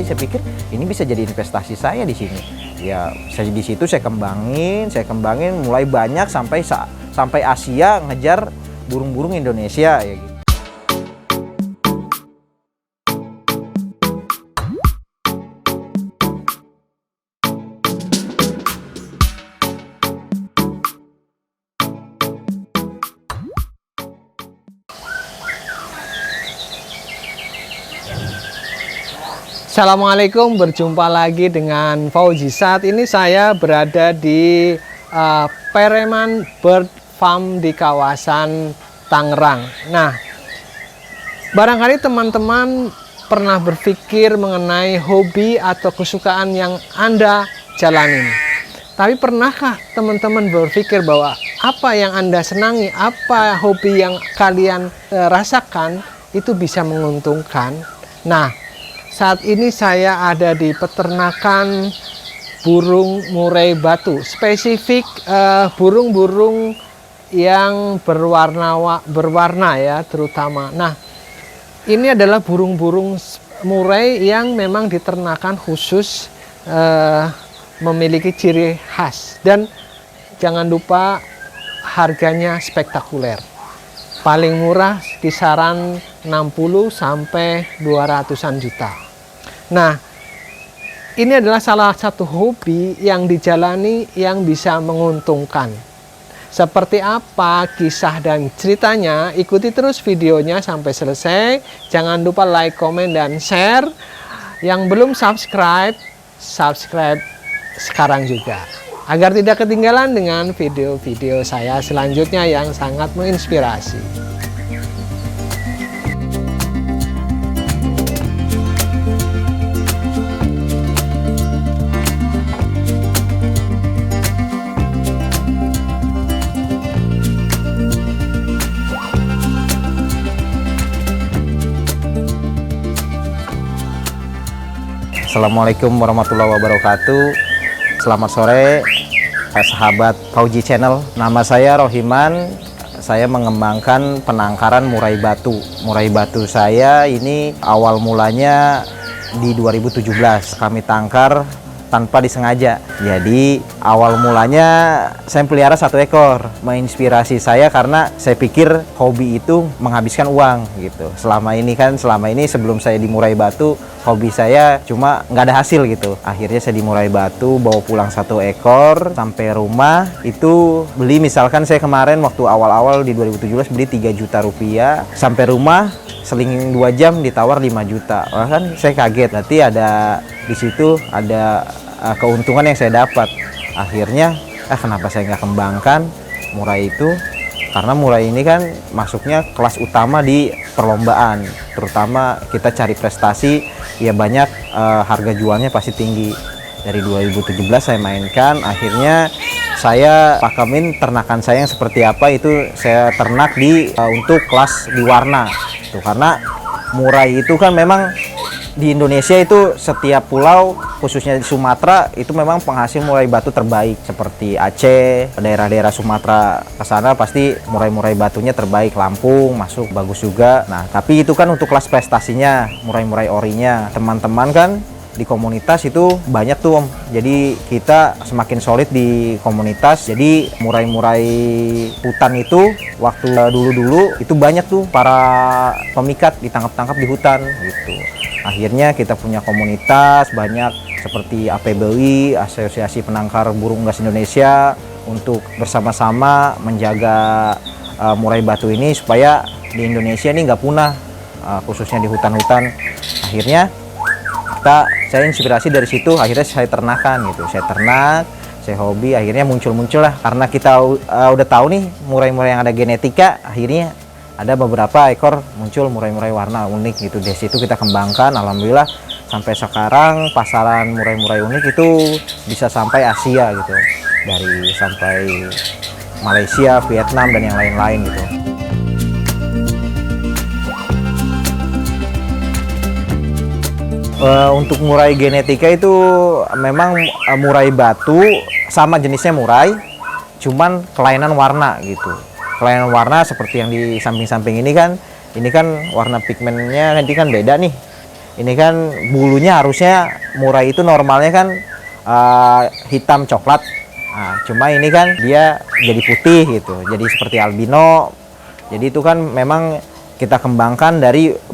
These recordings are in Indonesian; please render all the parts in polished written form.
saya pikir ini bisa jadi investasi saya di sini. Ya, di situ saya kembangin mulai banyak sampai Asia ngejar burung-burung Indonesia ya gitu. Assalamualaikum, berjumpa lagi dengan Fauzi. Saat ini saya berada di Pereman Bird Farm di kawasan Tangerang. Nah, barangkali teman-teman pernah berpikir mengenai hobi atau kesukaan yang Anda jalanin. Tapi pernahkah teman-teman berpikir bahwa apa yang Anda senangi, apa hobi yang kalian rasakan itu bisa menguntungkan? Nah, saat ini saya ada di peternakan burung murai batu, spesifik burung-burung yang berwarna ya terutama. Nah, ini adalah burung-burung murai yang memang diternakan khusus, memiliki ciri khas, dan jangan lupa harganya spektakuler. Paling murah kisaran 60 sampai 200-an juta. Nah, ini adalah salah satu hobi yang dijalani yang bisa menguntungkan. Seperti apa kisah dan ceritanya? Ikuti terus videonya sampai selesai. Jangan lupa like, komen, dan share. Yang belum subscribe sekarang juga, agar tidak ketinggalan dengan video-video saya selanjutnya yang sangat menginspirasi. Assalamualaikum warahmatullahi wabarakatuh. Selamat sore sahabat Fauzi Channel. Nama saya Rohiman. Saya mengembangkan penangkaran murai batu. Murai batu saya ini awal mulanya di 2017. Kami tangkar tanpa disengaja. Jadi awal mulanya saya pelihara 1 ekor. Menginspirasi saya karena saya pikir hobi itu menghabiskan uang gitu. Selama ini sebelum saya di murai batu, hobi saya cuma nggak ada hasil gitu. Akhirnya saya di murai batu, bawa pulang 1 ekor sampai rumah. Itu beli, misalkan saya kemarin waktu awal-awal di 2017 beli 3 juta rupiah. Sampai rumah seling 2 jam ditawar 5 juta. Wah, kan saya kaget. Nanti ada di situ ada keuntungan yang saya dapat. Akhirnya kenapa saya nggak kembangkan murai itu? Karena murai ini kan masuknya kelas utama di perlombaan, terutama kita cari prestasi ya, banyak harga jualnya pasti tinggi. Dari 2017 saya mainkan, akhirnya saya pakemin ternakan saya yang seperti apa, itu saya ternak di untuk kelas di warna tuh. Karena murai itu kan memang di Indonesia itu setiap pulau, khususnya di Sumatera, itu memang penghasil murai batu terbaik. Seperti Aceh, daerah-daerah Sumatera ke sana pasti murai-murai batunya terbaik. Lampung masuk bagus juga. Nah, tapi itu kan untuk kelas prestasinya, murai-murai orinya. Teman-teman kan di komunitas itu banyak tuh Om. Jadi kita semakin solid di komunitas. Jadi murai-murai hutan itu waktu dulu-dulu itu banyak tuh para pemikat ditangkap-tangkap di hutan gitu. Akhirnya kita punya komunitas banyak seperti APBI, Asosiasi Penangkar Burung Unggas Indonesia, untuk bersama-sama menjaga murai batu ini supaya di Indonesia ini nggak punah, khususnya di hutan-hutan. Akhirnya saya inspirasi dari situ, akhirnya saya ternakan gitu. Saya ternak, saya hobi, akhirnya muncul lah. Karena kita udah tahu nih murai-murai yang ada genetika, akhirnya ada beberapa ekor muncul murai-murai warna unik gitu. Dari situ kita kembangkan, alhamdulillah sampai sekarang pasaran murai-murai unik itu bisa sampai Asia gitu. Dari sampai Malaysia, Vietnam, dan yang lain-lain gitu. Untuk murai genetika itu memang murai batu sama jenisnya murai, cuman kelainan warna gitu. Kelainan warna seperti yang di samping-samping ini kan warna pigmennya nanti kan beda nih. Ini kan bulunya harusnya murai itu normalnya kan hitam coklat. Nah, cuma ini kan dia jadi putih gitu, jadi seperti albino. Jadi itu kan memang kita kembangkan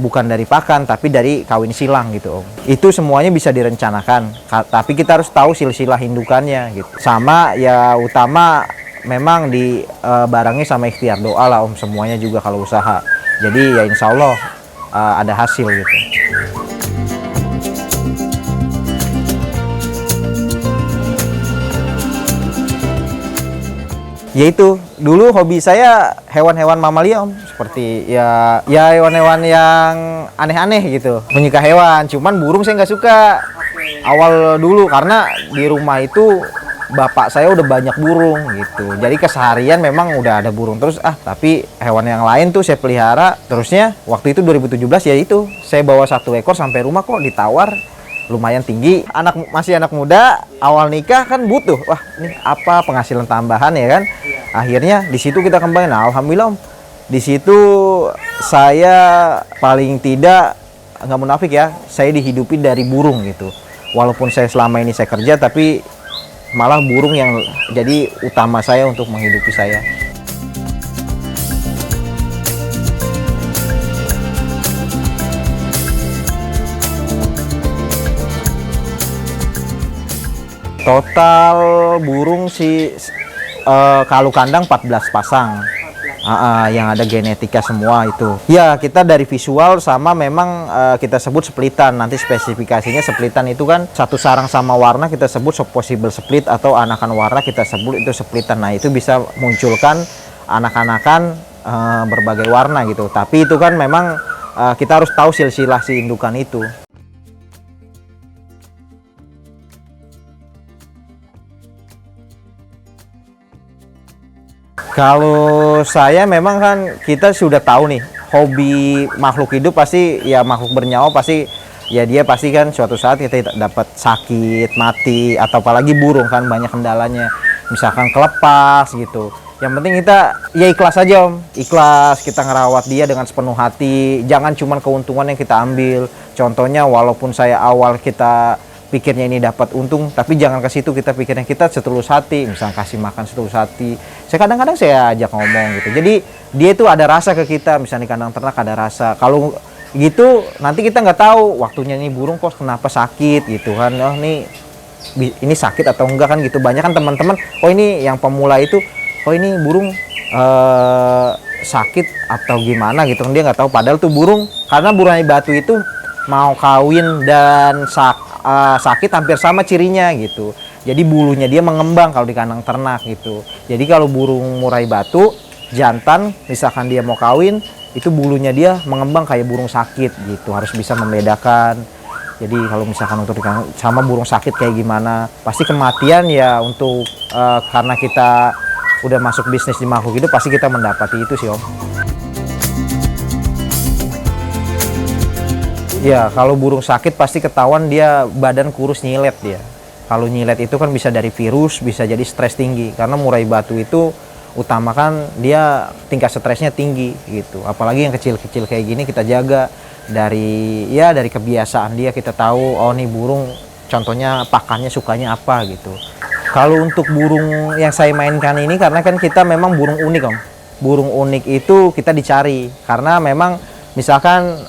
bukan dari pakan tapi dari kawin silang gitu Om. Itu semuanya bisa direncanakan, tapi kita harus tahu silsilah indukannya gitu. Sama ya utama memang dibarengi sama ikhtiar doa lah Om, semuanya juga kalau usaha. Jadi ya insya Allah ada hasil gitu. Yaitu dulu hobi saya hewan-hewan mamalia Om, seperti ya hewan-hewan yang aneh-aneh gitu, penyuka hewan. Cuman burung saya nggak suka awal dulu karena di rumah itu bapak saya udah banyak burung gitu, jadi keseharian memang udah ada burung terus. Tapi hewan yang lain tuh saya pelihara terusnya. Waktu itu 2017 ya itu saya bawa 1 ekor sampai rumah, kok ditawar lumayan tinggi. Masih anak muda, awal nikah kan butuh, wah ini apa penghasilan tambahan ya kan. Akhirnya di situ kita kembangin. Nah, alhamdulillah Om, di situ saya paling tidak nggak munafik ya, saya dihidupi dari burung gitu. Walaupun saya selama ini saya kerja, tapi malah burung yang jadi utama saya untuk menghidupi saya. Total burung sih kalau kandang 14 pasang. Yang ada genetika semua itu. Ya, kita dari visual sama memang kita sebut splitan. Nanti spesifikasinya splitan itu kan satu sarang sama warna kita sebut possible split, atau anakan warna kita sebut itu splitan. Nah, itu bisa munculkan anak-anakan berbagai warna gitu. Tapi itu kan memang kita harus tahu silsilah si indukan itu. Kalau saya memang kan kita sudah tahu nih, hobi makhluk hidup pasti ya, makhluk bernyawa pasti ya, dia pasti kan suatu saat kita dapat sakit, mati, atau apalagi burung kan banyak kendalanya, misalkan kelepas gitu. Yang penting kita ya ikhlas aja Om, ikhlas kita ngerawat dia dengan sepenuh hati, jangan cuma keuntungan yang kita ambil. Contohnya walaupun saya awal kita pikirnya ini dapat untung, tapi jangan ke situ kita pikirnya, kita setulus hati, misalnya kasih makan setulus hati. Saya kadang-kadang saya ajak ngomong gitu, jadi dia itu ada rasa ke kita, misalnya di kandang ternak ada rasa. Kalau gitu nanti kita nggak tahu waktunya nih burung kok kenapa sakit gitu kan, oh nih ini sakit atau enggak kan gitu. Banyak kan teman-teman, oh ini yang pemula itu, oh ini burung sakit atau gimana gitu kan, dia nggak tahu. Padahal tuh burung, karena burung batu itu mau kawin dan sakit hampir sama cirinya gitu. Jadi bulunya dia mengembang kalau di kandang ternak gitu. Jadi kalau burung murai batu jantan, misalkan dia mau kawin, itu bulunya dia mengembang kayak burung sakit gitu. Harus bisa membedakan. Jadi kalau misalkan untuk sama burung sakit kayak gimana, pasti kematian ya. Untuk karena kita udah masuk bisnis di makhluk hidup, pasti kita mendapati itu sih Om. Ya, kalau burung sakit pasti ketahuan dia badan kurus, nyilet dia. Kalau nyilet itu kan bisa dari virus, bisa jadi stres tinggi. Karena murai batu itu utamakan dia tingkat stresnya tinggi gitu. Apalagi yang kecil-kecil kayak gini kita jaga dari kebiasaan dia, kita tahu oh nih burung contohnya pakannya sukanya apa gitu. Kalau untuk burung yang saya mainkan ini, karena kan kita memang burung unik Om. Burung unik itu kita dicari karena memang misalkan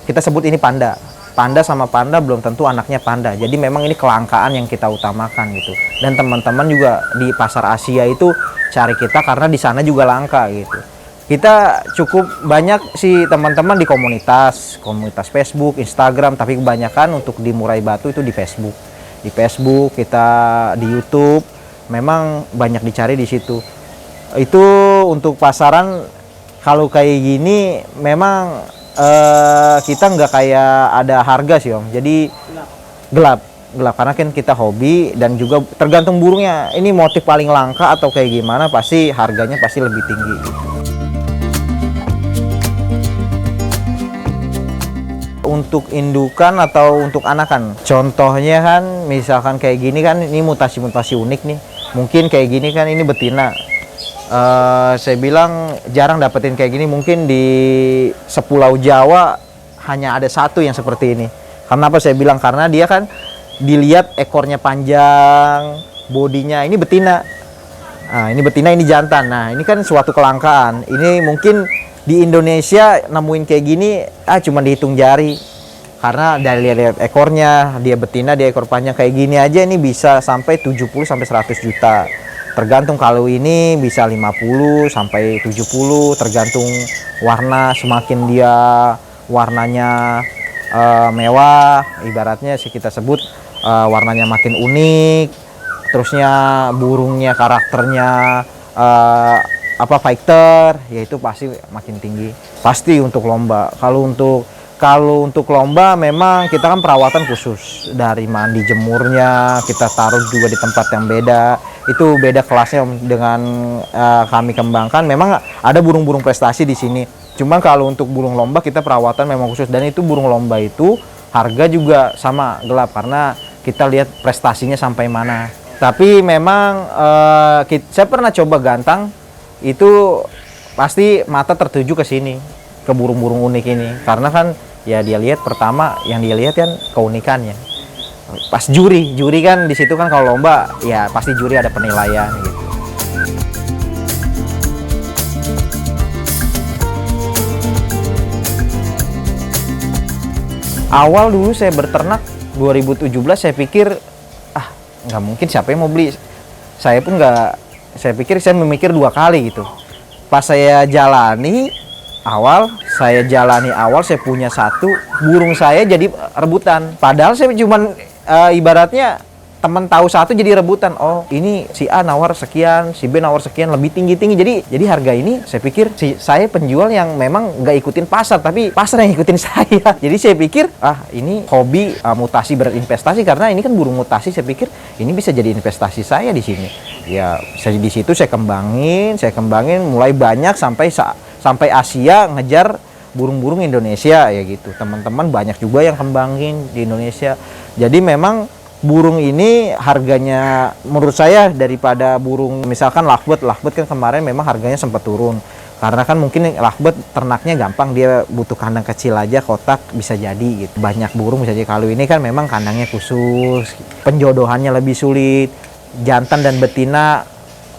kita sebut ini panda. Panda sama panda belum tentu anaknya panda. Jadi memang ini kelangkaan yang kita utamakan gitu. Dan teman-teman juga di pasar Asia itu cari kita karena di sana juga langka gitu. Kita cukup banyak sih teman-teman di komunitas Facebook, Instagram, tapi kebanyakan untuk di murai batu itu di Facebook. Di Facebook, kita di YouTube, memang banyak dicari di situ. Itu untuk pasaran kalau kayak gini memang kita nggak kayak ada harga sih Om, jadi gelap karena kan kita hobi dan juga tergantung burungnya. Ini motif paling langka atau kayak gimana, pasti harganya pasti lebih tinggi gitu. Untuk indukan atau untuk anakan, contohnya kan misalkan kayak gini kan, ini mutasi-mutasi unik nih. Mungkin kayak gini kan ini betina. Saya bilang jarang dapetin kayak gini, mungkin di sepulau Jawa hanya ada satu yang seperti ini. Kenapa saya bilang? Karena dia kan dilihat ekornya panjang, bodinya ini betina. Nah, ini betina, ini jantan. Nah, ini kan suatu kelangkaan. Ini mungkin di Indonesia nemuin kayak gini cuma dihitung jari. Karena dari lihat ekornya, dia betina, dia ekor panjang kayak gini aja ini bisa sampai 70 sampai 100 juta. Tergantung, kalau ini bisa 50 sampai 70, tergantung warna. Semakin dia warnanya mewah, ibaratnya sih kita sebut warnanya makin unik, terusnya burungnya karakternya fighter, yaitu pasti makin tinggi. Pasti untuk lomba. Kalau untuk lomba memang kita kan perawatan khusus, dari mandi jemurnya kita taruh juga di tempat yang beda. Itu beda kelasnya dengan kami kembangkan. Memang ada burung-burung prestasi di sini. Cuman kalau untuk burung lomba kita perawatan memang khusus, dan itu burung lomba itu harga juga sama gelap karena kita lihat prestasinya sampai mana. Tapi memang saya pernah coba gantang, itu pasti mata tertuju ke sini, ke burung-burung unik ini, karena kan ya dia lihat pertama yang dia lihat kan keunikannya. Pas juri kan di situ kan, kalau lomba ya pasti juri ada penilaian gitu. Awal dulu saya berternak 2017, saya pikir nggak mungkin, siapa yang mau beli. Saya pun nggak, saya pikir, saya memikir 2 kali gitu. Pas saya jalani awal, saya punya 1 burung, saya jadi rebutan. Padahal saya cuman ibaratnya temen tahu 1 jadi rebutan. Oh, ini si A nawar sekian, si B nawar sekian, lebih tinggi. Jadi harga ini saya pikir saya penjual yang memang nggak ikutin pasar, tapi pasar yang ikutin saya. Jadi saya pikir ini hobi mutasi berinvestasi, karena ini kan burung mutasi. Saya pikir ini bisa jadi investasi saya di sini. Ya, di situ saya kembangin mulai banyak sampai Asia, ngejar burung-burung Indonesia ya gitu. Teman-teman banyak juga yang kembangin di Indonesia. Jadi memang burung ini harganya menurut saya daripada burung misalkan lovebird kan kemarin memang harganya sempat turun, karena kan mungkin lovebird ternaknya gampang, dia butuh kandang kecil aja, kotak bisa jadi gitu, banyak burung bisa jadi. Kalau ini kan memang kandangnya khusus, penjodohannya lebih sulit, jantan dan betina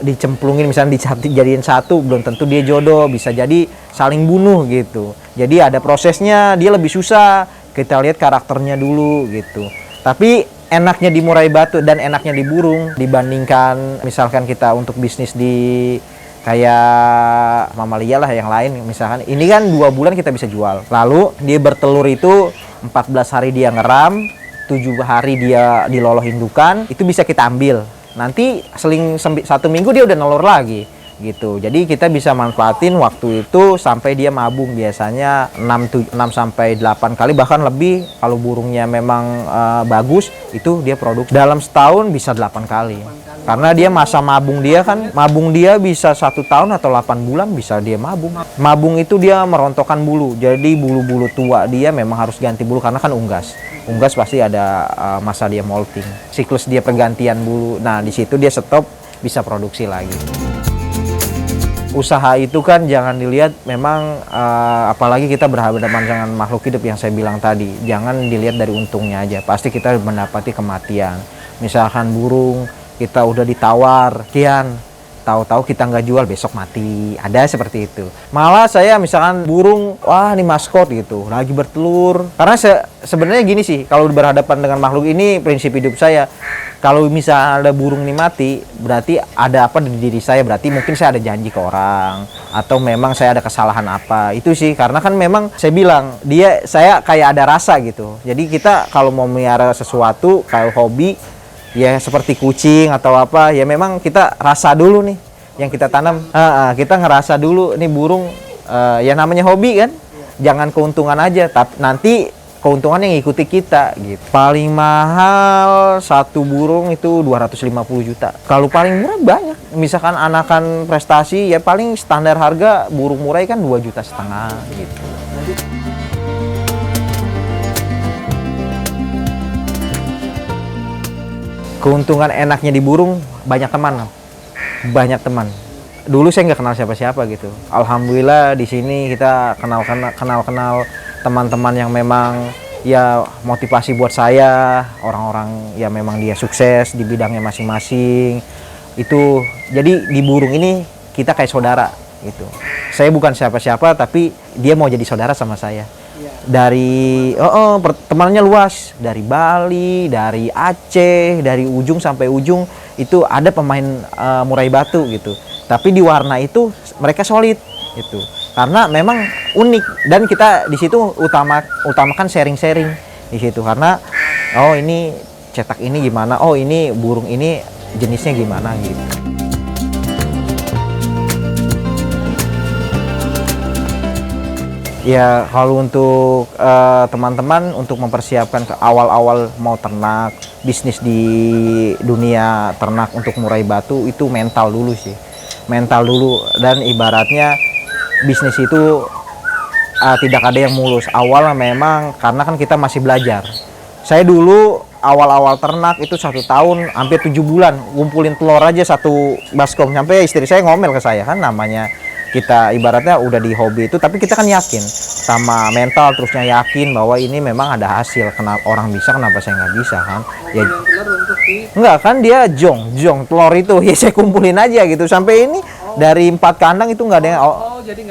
dicemplungin misalnya dijadiin satu, belum tentu dia jodoh, bisa jadi saling bunuh gitu. Jadi ada prosesnya, dia lebih susah, kita lihat karakternya dulu gitu. Tapi enaknya di murai batu dan enaknya di burung dibandingkan misalkan kita untuk bisnis di kayak mamalia lah yang lain. Misalkan ini kan 2 bulan kita bisa jual, lalu dia bertelur itu 14 hari dia ngeram, 7 hari dia diloloh indukan, itu bisa kita ambil. Nanti seling 1 minggu dia udah nelur lagi gitu. Jadi kita bisa manfaatin waktu itu sampai dia mabung, biasanya 6 sampai 8 kali bahkan lebih. Kalau burungnya memang bagus, itu dia produksi dalam setahun bisa 8 kali. Karena dia masa mabung dia bisa 1 tahun atau 8 bulan bisa dia mabung. Mabung itu dia merontokkan bulu. Jadi bulu-bulu tua dia memang harus ganti bulu, karena kan unggas pasti ada masa dia molting. Siklus dia pergantian bulu. Nah, di situ dia stop, bisa produksi lagi. Usaha itu kan jangan dilihat memang apalagi kita berhadapan dengan makhluk hidup yang saya bilang tadi, jangan dilihat dari untungnya aja, pasti kita mendapati kematian. Misalkan burung kita udah ditawar kian, tahu-tahu kita nggak jual, besok mati, ada seperti itu. Malah saya misalkan burung, wah ini maskot gitu, lagi bertelur. Karena sebenarnya gini sih, kalau berhadapan dengan makhluk ini prinsip hidup saya, kalau misalnya ada burung ini mati, berarti ada apa di diri saya, berarti mungkin saya ada janji ke orang, atau memang saya ada kesalahan apa. Itu sih, karena kan memang saya bilang, saya kayak ada rasa gitu. Jadi kita kalau mau melihara sesuatu, kalau hobi, ya seperti kucing atau apa, ya memang kita rasa dulu nih, yang kita tanam, kita ngerasa dulu, nih burung, ya namanya hobi kan, jangan keuntungan aja, tapi nanti keuntungan yang ikuti kita gitu. Paling mahal 1 burung itu 250 juta. Kalau paling murah banyak. Misalkan anakan prestasi ya paling standar harga burung murai kan 2,5 juta gitu. Keuntungan enaknya di burung, banyak teman. Dulu saya nggak kenal siapa-siapa gitu. Alhamdulillah di sini kita kenal teman-teman yang memang ya motivasi buat saya, orang-orang ya memang dia sukses di bidangnya masing-masing. Itu jadi di burung ini kita kayak saudara gitu. Saya bukan siapa-siapa tapi dia mau jadi saudara sama saya. Dari pertemanannya luas, dari Bali, dari Aceh, dari ujung sampai ujung itu ada pemain murai batu gitu. Tapi di warna itu mereka solid gitu. Karena memang unik dan kita di situ utamakan sharing-sharing di situ karena oh ini cetak ini gimana, oh ini burung ini jenisnya gimana gitu. Ya kalau untuk teman-teman untuk mempersiapkan ke awal-awal mau ternak, bisnis di dunia ternak untuk murai batu itu mental dulu sih. Mental dulu dan ibaratnya bisnis itu tidak ada yang mulus. Awalnya memang karena kan kita masih belajar. Saya dulu awal-awal ternak itu 1 tahun hampir 7 bulan ngumpulin telur aja satu baskom sampai istri saya ngomel ke saya kan namanya kita ibaratnya udah di hobi itu tapi kita kan yakin sama mental terusnya yakin bahwa ini memang ada hasil kenapa orang bisa kenapa saya nggak bisa kan ya enggak kan dia jong telur itu ya saya kumpulin aja gitu sampai ini dari 4 kandang itu nggak ada yang jadi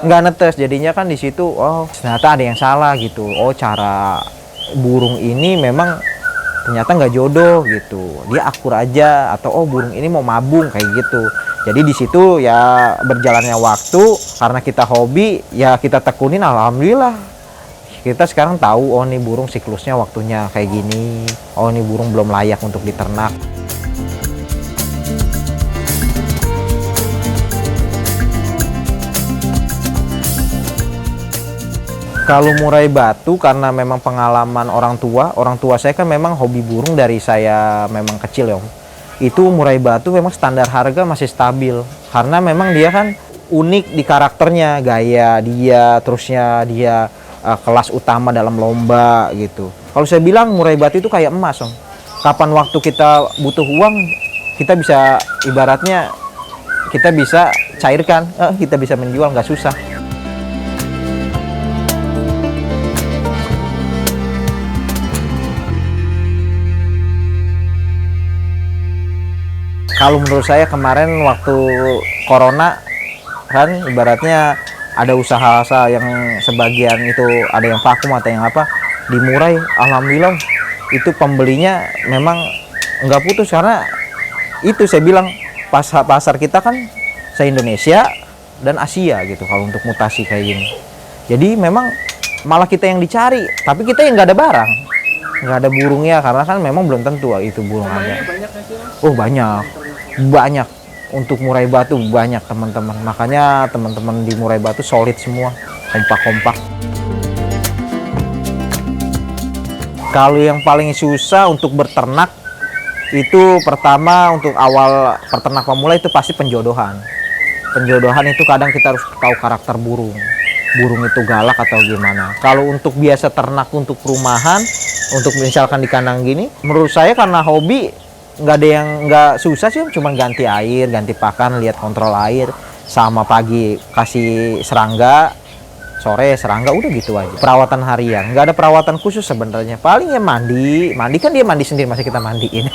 nggak netes jadinya kan di situ oh ternyata ada yang salah gitu oh cara burung ini memang ternyata nggak jodoh gitu dia akur aja atau oh burung ini mau mabung kayak gitu jadi di situ ya berjalannya waktu karena kita hobi ya kita tekunin alhamdulillah kita sekarang tahu oh nih burung siklusnya waktunya kayak gini oh nih burung belum layak untuk diternak. Kalau murai batu karena memang pengalaman orang tua saya kan memang hobi burung dari saya memang kecil ya Om. Itu murai batu memang standar harga masih stabil karena memang dia kan unik di karakternya, gaya dia, terusnya dia kelas utama dalam lomba gitu. Kalau saya bilang murai batu itu kayak emas Om. Kapan waktu kita butuh uang, kita bisa ibaratnya kita bisa cairkan, kita bisa menjual nggak susah. Kalau menurut saya kemarin waktu corona kan ibaratnya ada usaha-usaha yang sebagian itu ada yang vakum atau yang apa dimurai alhamdulillah itu pembelinya memang nggak putus karena itu saya bilang pasar kita kan se-Indonesia dan Asia gitu kalau untuk mutasi kayak gini jadi memang malah kita yang dicari tapi kita yang nggak ada barang nggak ada burungnya karena kan memang belum tentu itu burung ada oh banyak untuk murai batu banyak teman-teman makanya teman-teman di murai batu solid semua kompak-kompak. Kalau yang paling susah untuk berternak itu pertama untuk awal peternak pemula itu pasti penjodohan itu kadang kita harus tahu karakter burung itu galak atau gimana. Kalau untuk biasa ternak untuk perumahan untuk misalkan di kandang gini menurut saya karena hobi nggak ada yang nggak susah sih cuma ganti air ganti pakan lihat kontrol air sama pagi kasih serangga sore serangga udah gitu aja perawatan harian nggak ada perawatan khusus sebenarnya paling ya mandi kan dia mandi sendiri masih kita mandiin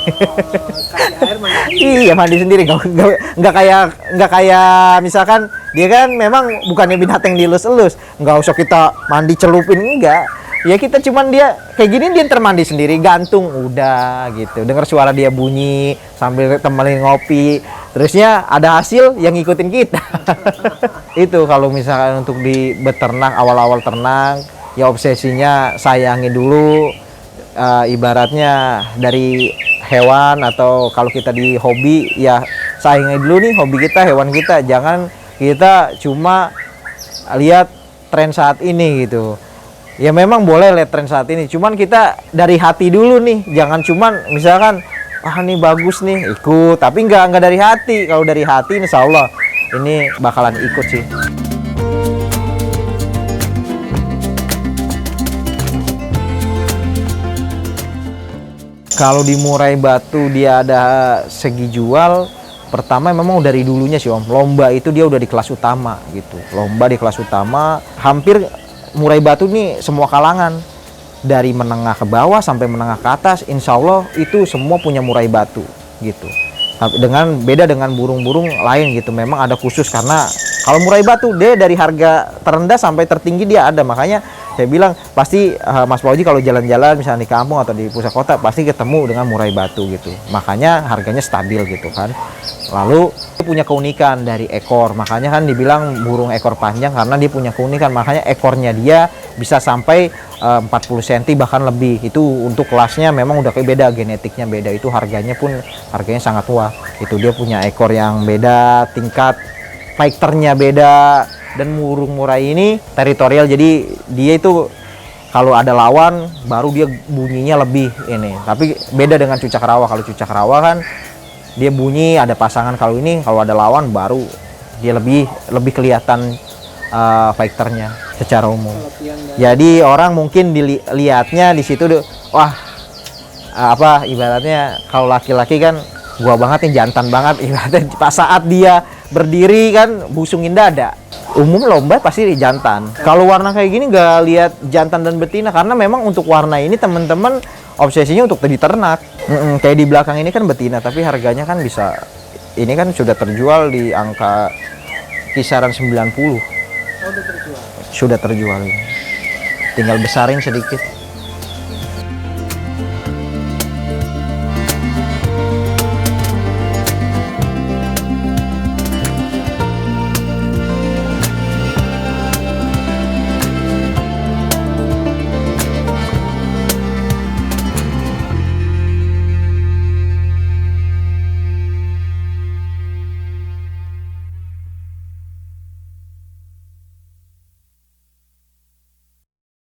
iya mandi sendiri nggak kayak misalkan dia kan memang bukannya binatang dilus-elus nggak usah kita mandi celupin enggak ya kita cuman dia kayak gini dia termandi sendiri gantung udah gitu dengar suara dia bunyi sambil temenin ngopi terusnya ada hasil yang ngikutin kita itu kalau misalkan untuk di beternak awal-awal ternak ya obsesinya sayangi dulu ibaratnya dari hewan atau kalau kita di hobi ya sayangi dulu nih hobi kita hewan kita jangan kita cuma lihat tren saat ini gitu. Ya memang boleh lihat tren saat ini, cuman kita dari hati dulu nih, jangan cuman misalkan ah nih bagus nih ikut, tapi nggak dari hati. Kalau dari hati insya Allah ini bakalan ikut sih. Kalau di murai batu dia ada segi jual, pertama memang dari dulunya sih Om, lomba itu dia udah di kelas utama gitu. Lomba di kelas utama, hampir murai batu nih semua kalangan. dari menengah ke bawah sampai menengah ke atas, insya Allah itu semua punya murai batu gitu. Dengan beda dengan burung-burung lain gitu, memang ada khusus karena kalau murai batu dia dari harga terendah sampai tertinggi dia ada. Makanya saya bilang pasti Mas Fauzi kalau jalan-jalan misalnya di kampung atau di pusat kota pasti ketemu dengan murai batu gitu. Makanya harganya stabil gitu kan. Lalu dia punya keunikan dari ekor. Makanya kan dibilang burung ekor panjang karena dia punya keunikan. Makanya ekornya dia bisa sampai 40 cm bahkan lebih. Itu untuk kelasnya memang udah kayak beda, genetiknya beda. Itu harganya pun harganya sangat wah. Itu dia punya ekor yang beda, tingkat fighternya beda. Dan burung murai ini teritorial, jadi dia itu kalau ada lawan baru dia bunyinya lebih ini. Tapi beda dengan cucak rawa. Kalau cucak rawa kan dia bunyi ada pasangan, kalau ini kalau ada lawan baru dia lebih kelihatan fighternya secara umum. Jadi orang mungkin dilihatnya di situ wah apa ibaratnya kalau laki-laki kan gua banget nih, jantan banget ibaratnya. Pas saat dia berdiri kan busungin dada. Umum lomba pasti jantan. Kalau warna kayak gini nggak lihat jantan dan betina karena memang untuk warna ini teman-teman obsesinya untuk diternak. Kayak di belakang ini kan betina tapi harganya kan bisa ini kan sudah terjual di angka kisaran 90. Oh, udah terjual. Sudah terjual ini. Tinggal besarin sedikit.